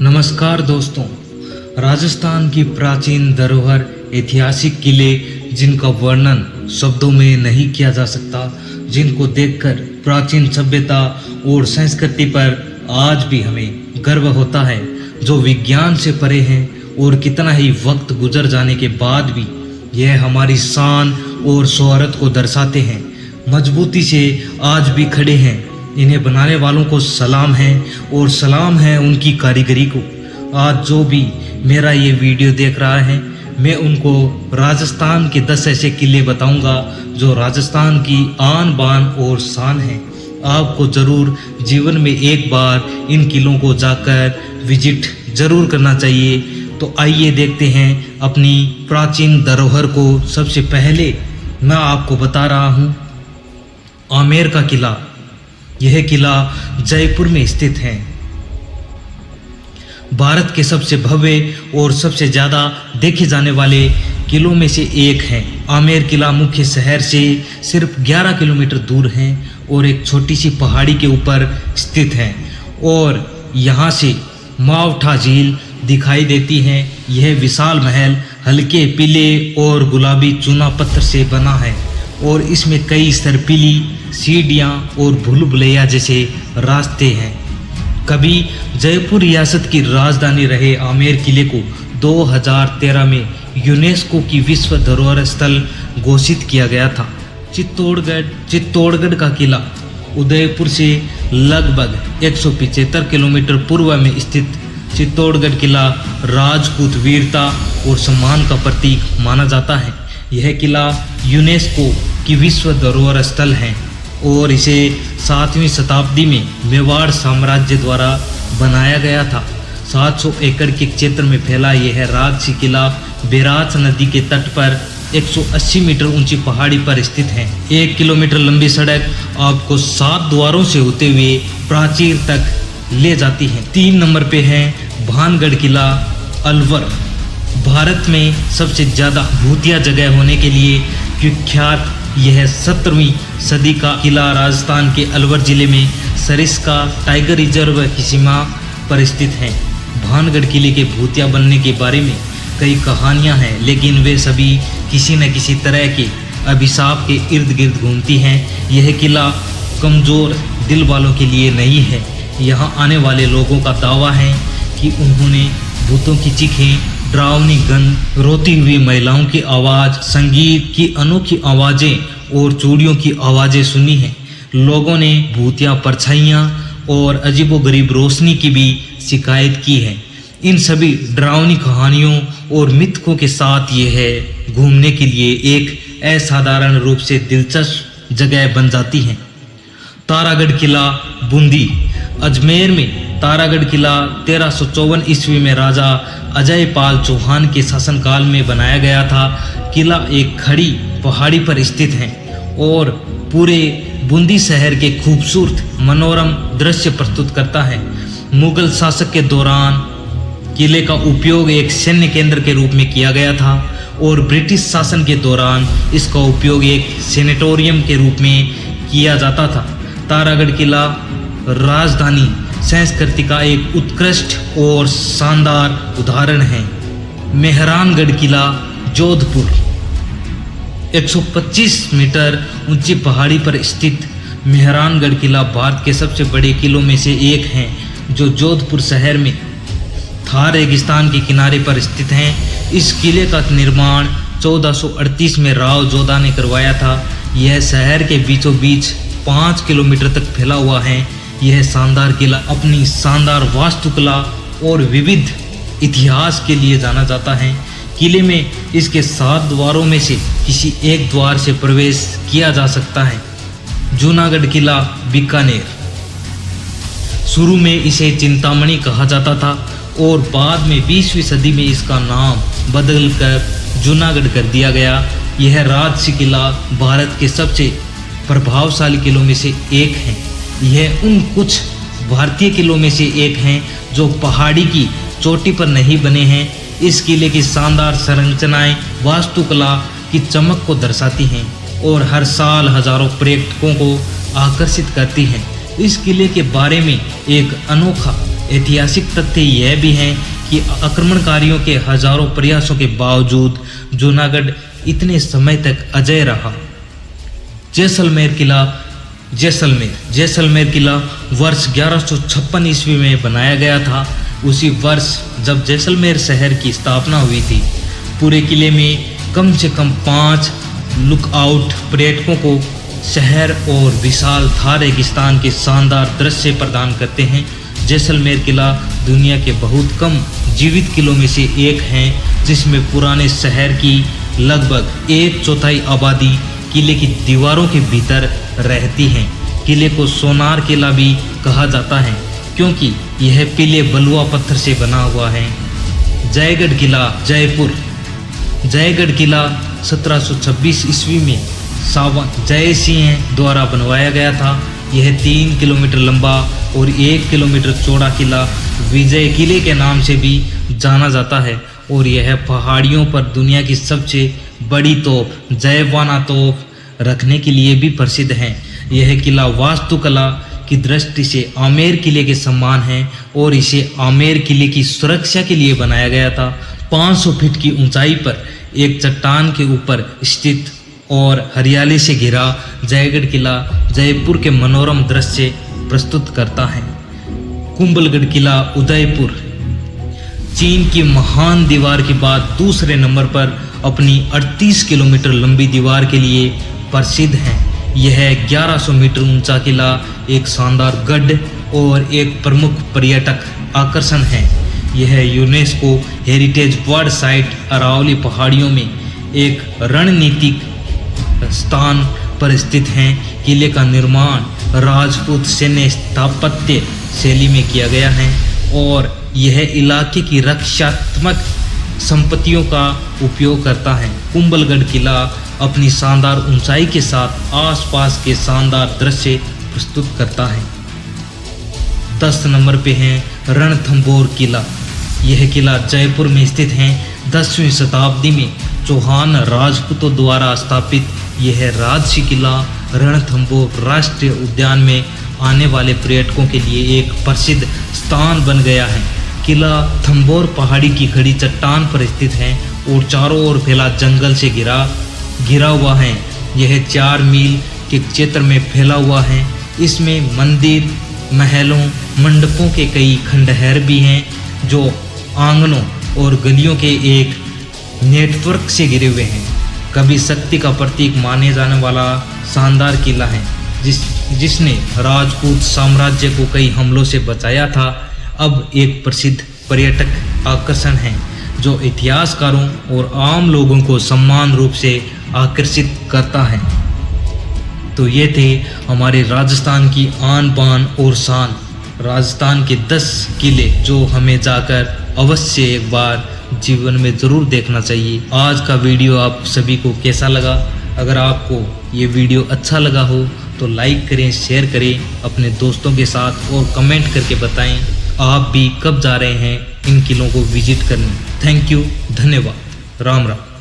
नमस्कार दोस्तों, राजस्थान की प्राचीन धरोहर ऐतिहासिक किले जिनका वर्णन शब्दों में नहीं किया जा सकता, जिनको देखकर प्राचीन सभ्यता और संस्कृति पर आज भी हमें गर्व होता है, जो विज्ञान से परे हैं और कितना ही वक्त गुजर जाने के बाद भी यह हमारी शान और शोहरत को दर्शाते हैं, मजबूती से आज भी खड़े हैं। इन्हें बनाने वालों को सलाम है और सलाम है उनकी कारीगरी को। आज जो भी मेरा ये वीडियो देख रहा है, मैं उनको राजस्थान के 10 ऐसे किले बताऊंगा जो राजस्थान की आन बान और शान है। आपको ज़रूर जीवन में एक बार इन किलों को जाकर विजिट ज़रूर करना चाहिए। तो आइए देखते हैं अपनी प्राचीन धरोहर को। सबसे पहले मैं आपको बता रहा हूँ आमेर का किला। यह किला जयपुर में स्थित है। भारत के सबसे भव्य और सबसे ज़्यादा देखे जाने वाले किलों में से एक है। आमेर किला मुख्य शहर से सिर्फ 11 किलोमीटर दूर है और एक छोटी सी पहाड़ी के ऊपर स्थित है और यहाँ से मावठा झील दिखाई देती है। यह विशाल महल हल्के पीले और गुलाबी चूना पत्थर से बना है और इसमें कई सर्पीली सीढ़ियाँ और भूल भुलैया जैसे रास्ते हैं। कभी जयपुर रियासत की राजधानी रहे आमेर किले को 2013 में यूनेस्को की विश्व धरोहर स्थल घोषित किया गया था। चित्तौड़गढ़ का किला उदयपुर से लगभग 175 किलोमीटर पूर्व में स्थित चित्तौड़गढ़ किला राजपूत वीरता और सम्मान का प्रतीक माना जाता है। यह किला यूनेस्को की विश्व धरोहर स्थल है और इसे 7वीं शताब्दी में मेवाड़ साम्राज्य द्वारा बनाया गया था। 700 एकड़ के क्षेत्र में फैला यह राजसी किला बैराज नदी के तट पर 180 मीटर ऊंची पहाड़ी पर स्थित है। 1 किलोमीटर लंबी सड़क आपको 7 द्वारों से होते हुए प्राचीर तक ले जाती है। 3 नंबर पे है भानगढ़ किला अलवर। भारत में सबसे ज़्यादा भूतिया जगह होने के लिए विख्यात यह 17वीं सदी का किला राजस्थान के अलवर जिले में सरिस्का टाइगर रिजर्व की सीमा पर स्थित है। भानगढ़ किले के भूतिया बनने के बारे में कई कहानियां हैं, लेकिन वे सभी किसी न किसी तरह के अभिशाप के इर्द गिर्द घूमती हैं। यह किला कमज़ोर दिल वालों के लिए नहीं है। यहाँ आने वाले लोगों का दावा है कि उन्होंने भूतों की चीखें, डरावनी गंध, रोती हुई महिलाओं की आवाज़, संगीत की अनोखी आवाज़ें और चूड़ियों की आवाज़ें सुनी हैं। लोगों ने भूतिया परछाइयाँ और अजीबोगरीब रोशनी की भी शिकायत की है। इन सभी डरावनी कहानियों और मिथकों के साथ यह घूमने के लिए एक असाधारण रूप से दिलचस्प जगह बन जाती है। तारागढ़ किला बूंदी। अजमेर में तारागढ़ किला 1354 ईस्वी में राजा अजय पाल चौहान के शासनकाल में बनाया गया था। किला एक खड़ी पहाड़ी पर स्थित है और पूरे बूंदी शहर के खूबसूरत मनोरम दृश्य प्रस्तुत करता है। मुगल शासक के दौरान किले का उपयोग एक सैन्य केंद्र के रूप में किया गया था और ब्रिटिश शासन के दौरान इसका उपयोग एक सेनेटोरियम के रूप में किया जाता था। तारागढ़ किला राजधानी संस्कृति का एक उत्कृष्ट और शानदार उदाहरण है। मेहरानगढ़ किला जोधपुर। 125 मीटर ऊंची पहाड़ी पर स्थित मेहरानगढ़ किला भारत के सबसे बड़े किलों में से एक है, जो जोधपुर शहर में थार रेगिस्तान के किनारे पर स्थित है। इस किले का निर्माण 1438 में राव जोधा ने करवाया था। यह शहर के बीचों बीच 5 किलोमीटर तक फैला हुआ है। यह शानदार किला अपनी शानदार वास्तुकला और विविध इतिहास के लिए जाना जाता है। किले में इसके 7 द्वारों में से किसी एक द्वार से प्रवेश किया जा सकता है। जूनागढ़ किला बीकानेर। शुरू में इसे चिंतामणि कहा जाता था और बाद में 20वीं सदी में इसका नाम बदलकर जूनागढ़ कर दिया गया। यह राजसी किला भारत के सबसे प्रभावशाली किलों में से एक है। यह उन कुछ भारतीय किलों में से एक हैं जो पहाड़ी की चोटी पर नहीं बने हैं। इस किले की शानदार संरचनाएं वास्तुकला की चमक को दर्शाती हैं और हर साल हजारों पर्यटकों को आकर्षित करती हैं। इस किले के बारे में एक अनोखा ऐतिहासिक तथ्य यह भी हैं कि आक्रमणकारियों के हजारों प्रयासों के बावजूद जूनागढ़ इतने समय तक अजेय रहा। जैसलमेर किला वर्ष 1156 ईस्वी में बनाया गया था। उसी वर्ष जब जैसलमेर शहर की स्थापना हुई थी। पूरे किले में कम से कम 5 लुकआउट पर्यटकों को शहर और विशाल थार रेगिस्तान के शानदार दृश्य प्रदान करते हैं। जैसलमेर किला दुनिया के बहुत कम जीवित किलों में से एक है जिसमें पुराने शहर की लगभग 1/4 आबादी किले की दीवारों के भीतर रहती हैं। किले को सोनार किला भी कहा जाता है क्योंकि यह पीले बलुआ पत्थर से बना हुआ है। जयगढ़ किला जयगढ़ किला 1726 ईस्वी में सावन जय सिंह द्वारा बनवाया गया था। यह 3 किलोमीटर लंबा और 1 किलोमीटर चौड़ा किला विजय किले के नाम से भी जाना जाता है और यह पहाड़ियों पर दुनिया की सबसे बड़ी तोप जयवाना तोप रखने के लिए भी प्रसिद्ध है। यह किला वास्तुकला की दृष्टि से आमेर किले के समान है और इसे आमेर किले की सुरक्षा के लिए बनाया गया था। 500 फीट की ऊंचाई पर एक चट्टान के ऊपर स्थित और हरियाली से घिरा जयगढ़ किला जयपुर के मनोरम दृश्य प्रस्तुत करता है। कुंभलगढ़ किला उदयपुर चीन की महान दीवार के बाद दूसरे नंबर पर अपनी 38 किलोमीटर लंबी दीवार के लिए प्रसिद्ध है। यह 1100 मीटर ऊंचा किला एक शानदार गढ़ और एक प्रमुख पर्यटक आकर्षण है। यह UNESCO heritage world site Aravalli पहाड़ियों में एक रणनीतिक स्थान पर स्थित है। किले का निर्माण राजपूत सैन्य स्थापत्य शैली में किया गया है और यह इलाके की रक्षात्मक संपत्तियों का उपयोग करता है। कुंभलगढ़ किला अपनी शानदार ऊंचाई के साथ आसपास के शानदार दृश्य प्रस्तुत करता है। 10 नंबर पे है रणथंभौर किला। यह किला जयपुर में स्थित है। 10वीं शताब्दी में चौहान राजपूतों द्वारा स्थापित यह राजसी किला रणथंभौर राष्ट्रीय उद्यान में आने वाले पर्यटकों के लिए एक प्रसिद्ध स्थान बन गया है। किला थंभौर पहाड़ी की खड़ी चट्टान पर स्थित है और चारों ओर फैला जंगल से घिरा हुआ है। यह 4 मील के क्षेत्र में फैला हुआ है। इसमें मंदिर, महलों, मंडपों के कई खंडहर भी हैं जो आंगनों और गलियों के एक नेटवर्क से घिरे हुए हैं। कभी शक्ति का प्रतीक माने जाने वाला शानदार किला है जिसने राजपूत साम्राज्य को कई हमलों से बचाया था। अब एक प्रसिद्ध पर्यटक आकर्षण है जो इतिहासकारों और आम लोगों को समान रूप से आकर्षित करता है। तो ये थे हमारे राजस्थान की आन बान और शान, राजस्थान के 10 किले जो हमें जाकर अवश्य एक बार जीवन में ज़रूर देखना चाहिए। आज का वीडियो आप सभी को कैसा लगा? अगर आपको ये वीडियो अच्छा लगा हो तो लाइक करें, शेयर करें अपने दोस्तों के साथ और कमेंट करके बताएं आप भी कब जा रहे हैं इन किलों को विजिट करने। थैंक यू, धन्यवाद, राम राम।